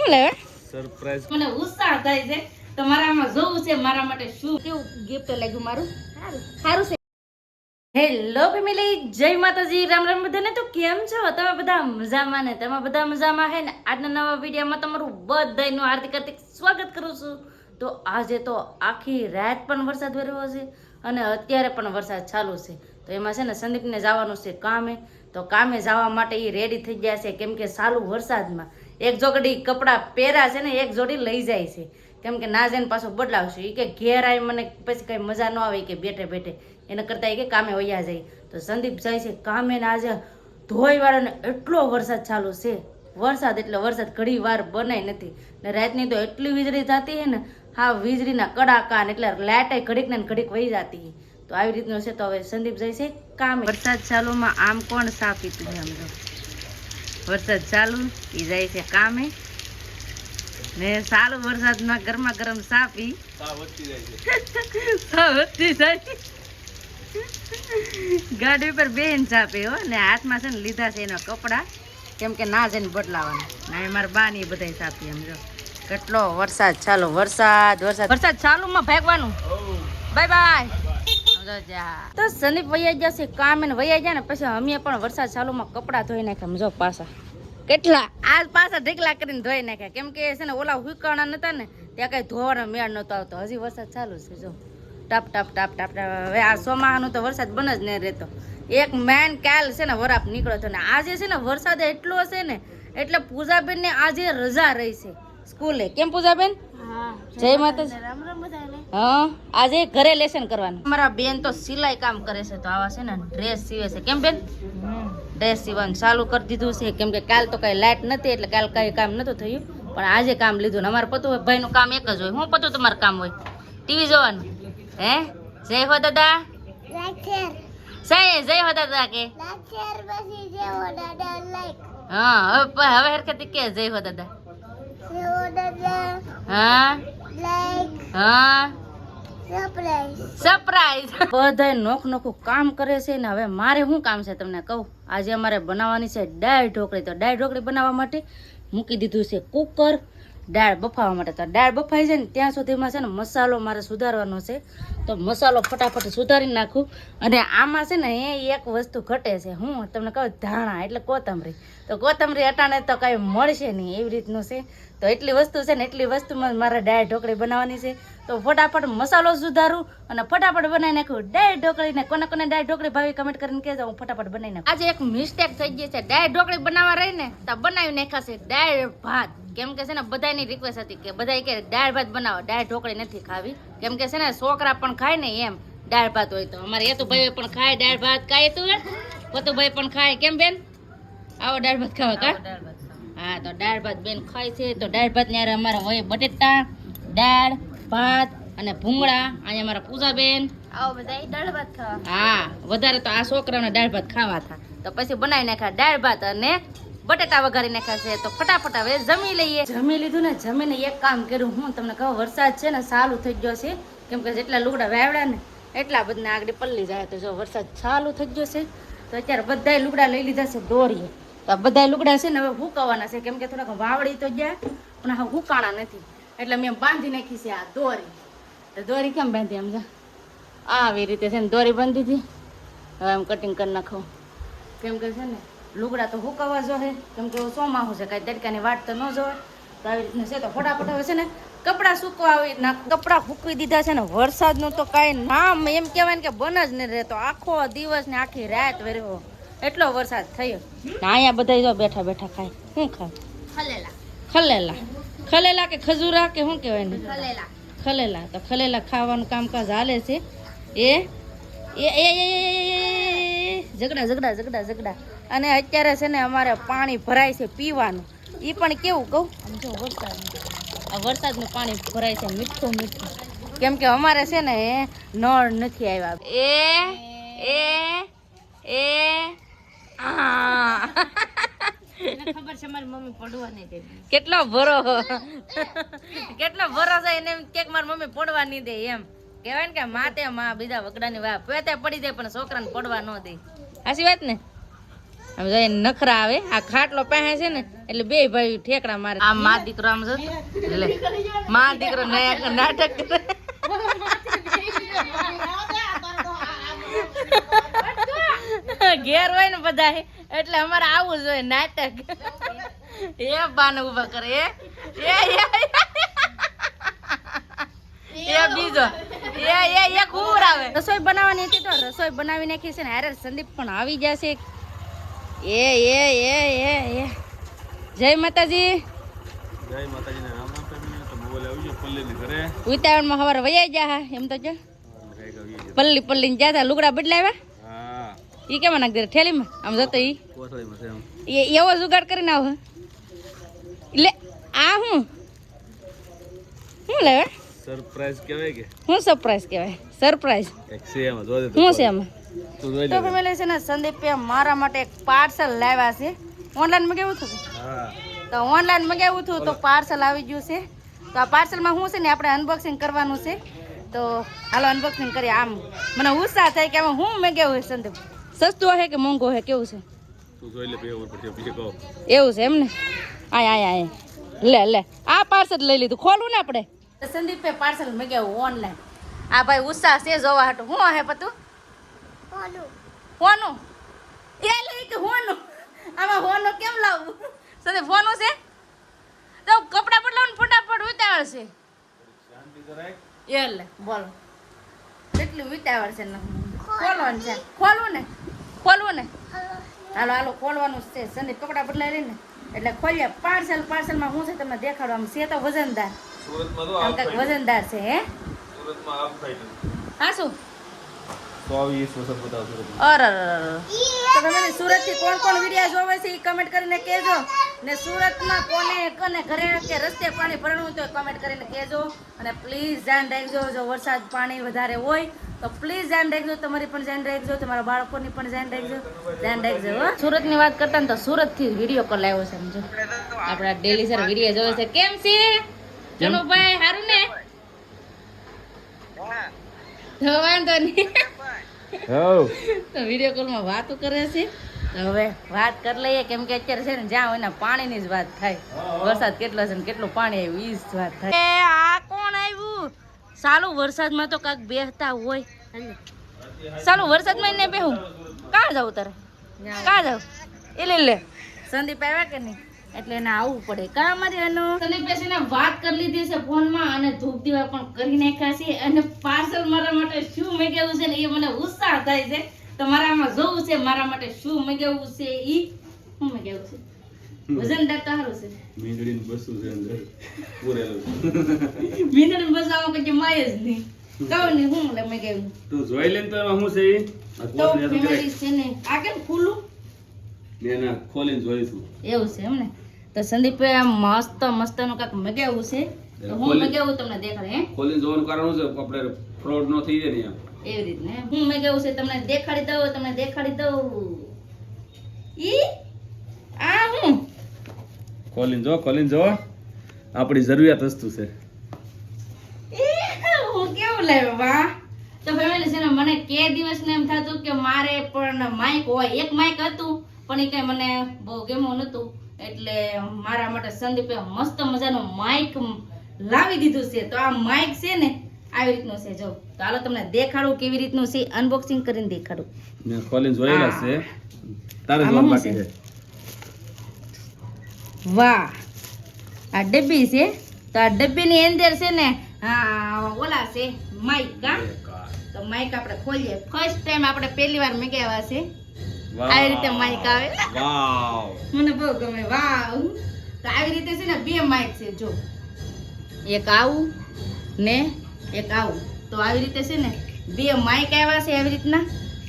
હું લેવે સરપ્રાઈઝ મને ઉત્સાહ થાય છે તમારામાં જોવું છે મારા માટે શું કેવું ગિફ્ટ લાગ્યું મારું સારું છે. હેલો ફેમિલી, જય માતાજી, રામ રામ બધાને. તો કેમ છો તમે બધા? મજામાં ને? તમે બધા મજામાં હે ને? આજના નવા વિડીયોમાં તમારું બધાનું હાર્દિક હાર્દિક સ્વાગત કરું છું. તો આજે તો આખી રાત પણ વરસાદ વર્યો છે અને અત્યારે પણ વરસાદ ચાલુ છે. તો એમાં છે ને સંદીપને જવાનું છે કામે. તો કામે જવા માટે એ રેડી થઈ ગયા છે, કેમ કે ચાલુ વરસાદમાં એક જોડી કપડાં પહેર્યા છે ને એક જોડી લઈ જાય છે, કેમ કે ના જઈને પાછું બદલાવશે. એ કે ઘેર આવી મને પછી કઈ મજા ન આવે કે બેઠે બેઠે, એના કરતા એ કે કામે વયા જાય. તો સંદીપ જાય છે કામે ને આજે ધોઈ વાળાને એટલો વરસાદ ચાલુ છે. વરસાદ એટલે વરસાદ, ઘડી વાર બનાય નથી ને રાતની તો એટલી વીજળી થતી હે ને, હા વીજળીના કડાકા ને એટલે લાઈટ ઘડીક ને ઘડીક વહી જતી. તો આવી રીતનું છે. તો હવે સંદીપ જાય છે કામે. વરસાદ ચાલુમાં આમ કોણ સા પીતું છે? આમ તો વરસાદ ચાલુ એ જાય છે કામે ને ચાલુ વરસાદમાં ગરમા ગરમ સા પી વધતી જાય. ગાડી ઉપર બેન ચાપે હો ને હાથમાં છે ને લીધા છે એના કપડા, કેમ કે ના જઈને બદલાવાના. ના મારા બા ની બધા ચાપી. એમ જો કેટલો વરસાદ ચાલુ, વરસાદ વરસાદ વરસાદ ચાલુમાં ભાગવાનું. Bye bye. તો સંદીપ વૈયા જશે કામ ને વૈયા જાય ને પછી અમે પણ વરસાદ ચાલુમાં કપડા ધોઈ નાખ્યા. જો પાછા કેટલા આજ પાછા ઢીકલા કરીને ધોઈ નાખ્યા, કેમ કે છે ને ઓલા હુકાણા નતા ને ત્યાં કઈ ધોવાનો મેળ નતો આવતો. હજી વરસાદ ચાલુ છે જો ટાપ ટાપ ટાપ ટાપ ટાપ. હવે આ ચોમાહાનું તો વરસાદ બન જ નહીં રહેતો. એક મેન કાલ છે ને વરાપ નીકળ્યો હતો ને આજે છે ને વરસાદ એટલો હશે ને એટલે પૂજાબેન ને આજે રજા રહી છે સ્કૂલે. કેમ પૂજાબેન? જય માતાજી. હા, આજે ઘરે લેસન કરવાનું. મારા બેન તો સિલાઈ કામ કરે છે, તો આવા છે ને ડ્રેસ સીવે છે. કેમ બેન? ડ્રેસ સીવવાનું ચાલુ કરી દીધું છે, કેમ કે કાલ તો કઈ લાઈટ નથી એટલે કાલ કઈ કામ નતું થયું, પણ આજે કામ લીધું ને અમારે પતું ભાઈ નું કામ એક જ હોય. હું પતું તમારું કામ હોય ટીવી જોવાનું. હે જય હો દાદા, જય હો દાદા કે હા. હવે હરખતી કે જય હો દાદા. હા હા સરપ્રાઈઝ. બધા નોખ નોખું કામ કરે છે ને. હવે મારે શું કામ છે તમને કહું. આજે અમારે બનાવવાની છે દાળ ઢોકળી. તો દાળ ઢોકળી બનાવવા માટે મૂકી દીધું છે કુકર દાળ બફાવવા માટે. તો દાળ બફાઈ જાય ને ત્યાં સુધીમાં છે ને મસાલો મારે સુધારવાનો છે. તો મસાલો ફટાફટ સુધારી નાખું. અને આમાં છે ને એક વસ્તુ ઘટે છે. હું તમને કહું, ધાણા એટલે કોથમરી. તો કોથમરી અટાણે તો કઈ મળશે નહીં એવી રીતનું છે. તો એટલી વસ્તુ છે ને એટલી વસ્તુમાં મારે દાળ ઢોકળી બનાવવાની છે. તો ફટાફટ મસાલો સુધારું અને ફટાફટ બનાવી નાખું દાળ ઢોકળી. ને કોને કોને દાળ ઢોકળી ભાવી કમેન્ટ કરીને કહેજો, હું ફટાફટ બનાવી નાખું. આજે એક મિસ્ટેક થઈ ગઈ છે. દાળ ઢોકળી બનાવવા રહી ને તો બનાવી નાખાશે દાળ ભાત, કેમ કે છે ને બધાની રિક્વેસ્ટ હતી કે બધા કે દાળ ભાત બનાવો, દાળ ઢોકળી નથી ખાવી. કેમ કે છે ને છોકરા પણ ખાય ને એમ દાળ ભાત હોય. તો અમારે યતુભાઈ પણ ખાય દાળ ભાત. કાંઈ તું પતુભાઈ પણ ખાય. કેમ બેન? આવો દાળ ભાત ખાવા કા? હા, તો દાળ ભાત બેન ખાય છે. તો દાળ ભાત ને અમારે હોય બટેટા, દાળ ભાત અને ભૂંગળા. અહીંયા અમારા પૂજા બેન આવો બધા દાળ ભાત ખાવા. હા, વધારે તો આ છોકરાઓને દાળ ભાત ખાવા હતા. તો પછી બનાવી નાખ્યા દાળ ભાત અને બટેટા વઘારી નાખ્યા છે. તો ફટાફટ હવે જમી લઈએ. જમી લીધું ને જમીને એક કામ કર્યું. હું તમને કહું, વરસાદ છે ને ચાલુ થઈ ગયો છે, કેમ કે જેટલા લુગડા વાવડા ને એટલા બધા આગળ પલ્લી જાય. તો જો વરસાદ ચાલુ થઈ ગયો છે. તો અત્યારે બધા લુગડા લઈ લીધા છે દોરીએ. તો આ બધા લુગડા છે ને હવે હુકવવાના છે, કેમ કે થોડાક વાવડી તો ગયા પણ હા હુકાણા નથી, એટલે મેં બાંધી નાખી છે આ દોરી. તો દોરી કેમ બાંધી? આમ જા આવી રીતે છે ને દોરી બાંધી હતી. હવે એમ કટિંગ કરી નાખો, કેમ કે છે ને લુગડા તો હુકવવા જોઈએ, કેમ કે ચોમાસું છે, કાંઈ તડકાની વાટ તો ન જોવે. તો આવી રીતનું છે. તો ફટાફટ હવે છે ને કપડાં સૂકવા આવી ના કપડાં ફૂકવી દીધા છે ને. વરસાદનું તો કાંઈ નામ એમ કહેવાય ને કે બન જ નહીં રહેતો. આખો દિવસ ને આખી રાત વર્યો એટલો વરસાદ થયો. અહીંયા બધા જો બેઠા બેઠા ખાય. શું ખાય? ખલેલા. ખલેલા ખલેલા કે ખજૂરા કે શું કહેવાય ને? ખલેલા. ખલેલા. તો ખલેલા ખાવાનું કામકાજ હાલે છે. એ ઝઘડા ઝઘડા ઝઘડા ઝઘડા. અને અત્યારે છે ને અમારે પાણી ભરાય છે પીવાનું. એ પણ કેવું કહું, જો વરસાદનું પાણી ભરાય છે મીઠું મીઠું, કેમ કે અમારે છે ને નળ નથી આવ્યા. ખબર છે મારી મમ્મી પડવા નહીં દે. કેટલો ભરો એને કે મારી મમ્મી પડવા નહીં દે. એમ કહેવાય ને કે માતે માં બીજા વગડાની વાત પેતે પડી જાય પણ છોકરાને પડવા ન દે. સાચી વાત ને? આમ જાય નખરા આવે. આ ખાટલો પાસે છે ને એટલે બે ભાઈ ઠેકડા મારે. આમ માં દીકરો આમ જો લે માં દીકરો નાટક કરે. ઘેર હોય ને બધા એટલે અમારે આવું જોઈએ નાટક. એ બાને ઉભા કરે એ બીજો એ કુર આવે. રસોઈ બનાવવાની હતી તો રસોઈ બનાવી નાખી છે ને હારે સંદીપ પણ આવી જશે. એ જય માતાજી. જય માતાજી ને રામ રામ ફેમિલી. તો મોબાઈલ આવી ગયો પલ્લી ની ઘરે. ઉતાવળમાં હવારે વયા જા એમ તો જો પલ્લી ને જાતા લુગડા બદલાવ્યા. હા ઈ કેમાં નાખ દે થેલીમાં આમ જતો ઈ કોથળીમાં છે આમ. એ એવો જુગાડ કરીને આવ લે આ હું લેવે સરપ્રાઈઝ કહેવાય કે હું સરપ્રાઈઝ કહેવાય સરપ્રાઈઝ એક છે એમાં જો દે શું છે એમાં. તું જોઈ તો લે. ફેમિલી છે ને સંદીપે મારા માટે એક પાર્સલ લાવ્યા છે. ઓનલાઈન મગાવ્યું હતું હા તો ઓનલાઈન મગાવ્યું હતું તો પાર્સલ આવી ગયું છે. તો આ પાર્સલમાં શું છે ને આપણે અનબોક્સિંગ કરવાનું છે. તો હાલો અનબોક્સિંગ કરીએ. આમ મને ઉત્સાહ થાય કે આમાં હું મગાવ્યું છે સંદીપ. સસ્તું હશે કે મોંઘું હશે કેવું છે તું જોઈ લે પછી ઉપર પછી કહો. એવું છે એમ ને. આય લે આ પાર્સલ લઈ લીધું. ખોલવું ને આપણે. સંદીપે પાર્સલ મગાવ્યું ઓનલાઈન. આ ભાઈ ઉત્સાહ છે જોવા હાટું. શું હે પતું હોનું એ લઈ કે હોનું આમાં હોનું કેમ લાવવું સંદીપ હોનું છે તો કપડા બદલાવું ફટાફટ ઉતાવળ છે. શાંતિ જરાક. એ લે બોલો કેટલી ઉતાવળ છે ને. ખોલવાનું છે ખોલવું ને હાલો ખોલવાનું જ છે. સંદીપ કપડા બદલાઈ લઈને એટલે ખોલીએ. પાર્સલમાં શું છે તમને દેખાડો. આમ છે તો વજનદાર. સુરતમાં તો આમ આપ કંઈક વજનદાર છે હે. સુરતમાં આપ ફાઈટ હા શું 120 વખત બતાવ સુરતમાં. અરે તો તમે સુરત થી કોણ વિડીયો જોવે છે એ કમેન્ટ કરીને કહેજો. ને સુરતમાં કોને ઘરે કે રસ્તે પાણી ભરણું તો કમેન્ટ કરીને કહેજો. અને પ્લીઝ ધ્યાન રાખજો જો વરસાદ પાણી વધારે હોય તો પ્લીઝ ધ્યાન રાખજો. તમારી પણ ધ્યાન રાખજો. તમારા બાળકોની પણ ધ્યાન રાખજો હો. સુરતની વાત કરતા ને તો સુરત થી વિડીયો કોલ આવ્યો છે સમજો. આપણા ડેલી સર વિડીયો જોવે છે. કેમ છે જનુભાઈ સારું ને. વાંધો નહીં. તો વિડીયો કોલમાં વાતો કરે છે. હવે વાત કરી લઈએ કેમ કે અત્યારે છે ને જ્યાં હોય ને પાણીની જ વાત થાય. વરસાદ કેટલો છે ને કેટલું પાણી આવ્યું ઈ જ વાત થાય. આ કોણ આવ્યું સાલું વરસાદમાં તો કાંક બેહતા હોય. સાલું વરસાદમાં ને બેહું કાં જાઉં તારે કાં જાઉં એ લે સંદીપ આવ્યા કે નહીં એટલે એને આવવું પડે. કાં મારી એનું સંદીપે છે ને વાત કરી લીધી છે ફોનમાં અને ધૂપ દીવા પણ કરી નાખ્યા છે. અને પાર્સલ મારા માટે શું મગાવ્યું છે ને એ મને ઉત્સાહ થાય છે. તો મારામાં જોવું છે મારા માટે શું મગાવ્યું છે ઈ શું મગાવ્યું છે. વજનદાર તો સારું છે. મીંદડીને બસું છે અંદર પૂરેલું. મીંદડીને બસાવવા કઈ માય જ નહીં. કહું ને હું મગાવ્યું તું જોઈ લે તો એમાં શું છે ઈ? આ તો કોથળી આ તો ફેમિલી છે ને આ કેમ ખુલ્લું ના ખોલીને જોઈશું. એવું છે એમ ને. તો સંદીપે આમ મસ્તનું કાંઈક મગાવ્યું છે. તો હું મગાવ્યું તમને દેખાડે હે. ખોલીને જોવાનું કારણ શું છે આપણે ફ્રોડ નો થઈ જાય ને એમ. એવી રીતને હું મગાવ્યું છે તમને દેખાડી દઉં. ઈ આ હું ખોલીને જો આપણી જરૂરિયાત વસ્તુ છે. હું કેવું લાવ્યો વાહ. તો ફેમિલી છે ને મને કે દિવસને એમ થતું કે મારે પણ માઇક હોય. એક માઇક હતું પણ એ કઈ મને બહુ ગમ્યું નતું એટલે મારા માટે સંદીપે મસ્ત મજાનું માઇક લાવી દીધું છે. તો આ માઇક છે ને આવી રીતનું છે જો. તો હાલો તમને દેખાડું કેવી રીતનું છે. અનબોક્સિંગ કરીને દેખાડું. મેં ખોલીને જોયેલા છે. તારે જોવાનું બાકી છે. વાહ આ ડબ્બી છે. તો આ ડબ્બીની અંદર છે ને ઓલા છે માઇક કા. તો માઇક આપણે ખોલીએ. ફર્સ્ટ ટાઈમ આપણે પહેલી વાર મગાવ્યા છે. આવી રીતે માઇક આવે. વાવ મને બહુ ગમે વાવ. તો આવી રીતે છે ને બે માઇક છે જો. એક આવું ને એક આવું. તો આવી રીતે છે ને બે માઇક આવ્યા છે આવી રીતના.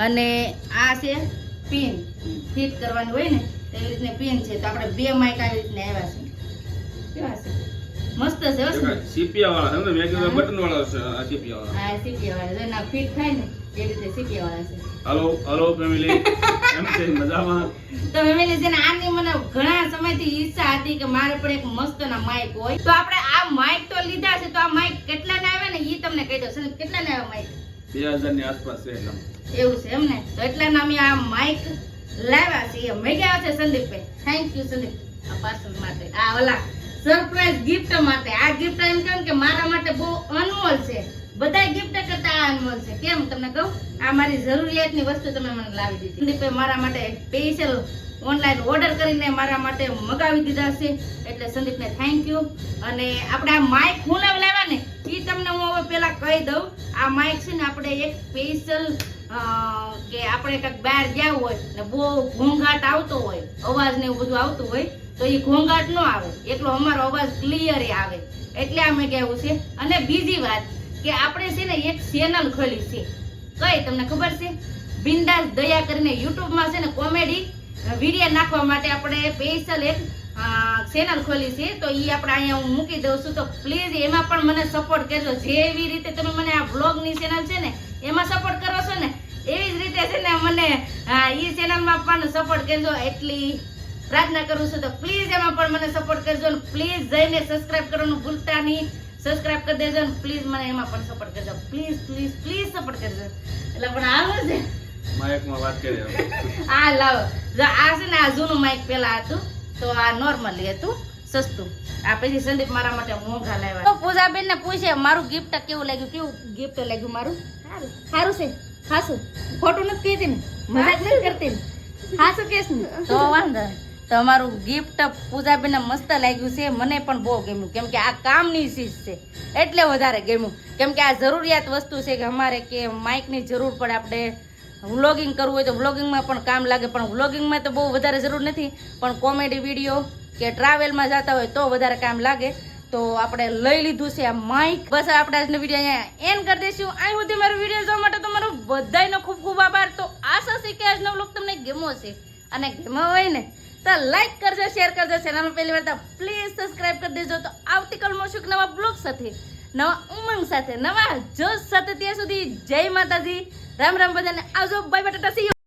અને આ છે પિન ફિટ કરવાની હોય ને એવી રીતની પિન છે. તો આપણે બે માઇક આવી રીતના આવ્યા છે. કેવા છે મસ્ત છે હો. સીપીયા વાળા છે ને મેં કીધું બટન વાળા છે આ સીપીયા વાળા. હા સીપીયા વાળા જો ના ફિટ થાય ને એ રીતે સીપીયા વાળા છે. હાલો ફેમિલી એમ છે મજામાં. તો ફેમિલી છે ને આની મને ઘણા સમયથી ઈચ્છા હતી કે મારે પણ એક મસ્તના માઇક હોય. તો આપણે આ માઇક તો લીધા છે. તો આ માઇક કેટલાના આવ્યા ને એ તમને કહી દો. કેટલાના આવ્યા માઇક 2000 ની આસપાસ છે એટલા. એવું છે એમ ને. તો એટલાના અમે આ માઇક લાવ્યા છે. મગાવ્યા છે સંદીપભાઈ. Thank you Sandeep. આ પાર્સલ માટે, આ ઓલા સરપ્રાઈઝ ગિફ્ટ માટે. આ ગિફ્ટ એમ કેમ કે મારા માટે બહુ અનમોલ છે, બધા ગિફ્ટ કરતા આ અનમોલ છે. કેમ તમને કહું, આ મારી જરૂરિયાતની વસ્તુ તમે મને લાવી દીધી. સંદીપે મારા માટે સ્પેશિયલ ઓનલાઈન ઓર્ડર કરીને મારા માટે મગાવી દીધા છે, એટલે સંદીપને થેન્ક યુ. અને આપણે આ માઇક હું લાવ્યા ને એ તમને હું હવે પેલા કહી દઉં. આ માઇક છે ને આપણે એક સ્પેશિયલ કે આપણે કંઈક બહાર ગયા હોય ને બહુ ઘોંઘાટ આવતો હોય, અવાજ ને એવું બધું આવતું હોય તો એ ઘોંઘાટ ન આવે, એટલો અમારો અવાજ ક્લિયર આવે, એટલે અમે કહેવું છે. અને બીજી વાત કે આપણે છે ને એક ચેનલ ખોલી છે, કઈ તમને ખબર છે? બિંદાસ દયા કરીને યુટ્યુબમાં છે ને કોમેડી વિડીયો નાખવા માટે આપણે સ્પેશિયલ એક ચેનલ ખોલી છે. તો એ આપણે અહીંયા હું મૂકી દઉં છું, તો પ્લીઝ એમાં પણ મને સપોર્ટ કરજો. જેવી રીતે તમે મને આ બ્લોગની ચેનલ છે ને એમાં સપોર્ટ કરો છો ને એવી જ રીતે છે ને મને એ ચેનલમાં પણ સપોર્ટ કરજો, એટલી પ્રાર્થના કરું છું. તો પ્લીઝ એમાં પણ મને સપોર્ટ કરજો અને પ્લીઝ જઈને સબસ્ક્રાઇબ કરવાનું ભૂલતા નહીં. સબસ્ક્રાઇબ કરી દેજો અને પ્લીઝ મને એમાં પણ સપોર્ટ કરજો. પ્લીઝ પ્લીઝ પ્લીઝ સપોર્ટ કરજો. એટલે પણ આવું છે માઇકમાં વાત કરી હવે. આ લાવો, જો આ છે ને આ જૂનું માઇક પેલા હતું, તો આ નોર્મલી હતું સસ્તું. આ પછી સંદીપ મારા માટે મોંઘા લાવ્યા. તો પૂજાબેન ને પૂછે મારું ગિફ્ટ કેવું લાગ્યું, કેવું ગિફ્ટ લાગ્યું મારું? સારું છે, ખાસું ખોટું નથી કહેતી ને, મજાક નથી કરતી ને, ખાસું કેસ ને તો વાંધો નહીં. તો અમારું ગિફ્ટ પૂજાબેન મસ્ત લાગ્યું છે, મને પણ બહુ ગમ્યું, કેમ કે આ કામની ચીજ છે એટલે વધારે ગમ્યું. કેમ કે આ જરૂરિયાત વસ્તુ છે કે અમારે કે માઇકની જરૂર પડે, આપણે વ્લોગિંગ કરવું હોય તો વ્લોગિંગમાં પણ કામ લાગે, પણ વ્લોગિંગમાં તો બહુ વધારે જરૂર નથી, પણ કોમેડી વિડીયો કે ટ્રાવેલમાં જતા હોય તો વધારે કામ લાગે. તો આપણે લઈ લીધું છે આ માઇક. બસ આપણે આજનો વિડીયો અહીંયા એન્ડ કરી દઈશું. અહીં સુધી મારો વિડીયો જોવા માટે તમારો બધાનો ખૂબ ખૂબ આભાર. તો આશા છે કે આજનો વ્લોગ તમને ગમ્યો છે, અને ગમ્યો હોય ને તો લાઈક કરજો, શેર કરજો, ચેનલમાં પહેલી વાર તો પ્લીઝ સબસ્ક્રાઇબ કરી દેજો. તો આવતીકાલ મળશું નવા બ્લોગ સાથે, નવા ઉમંગ સાથે, નવા જોશ સાથે. ત્યાં સુધી જય માતાજી, રામ રામ બધાને, આવજો, bye bye, Tata, C you.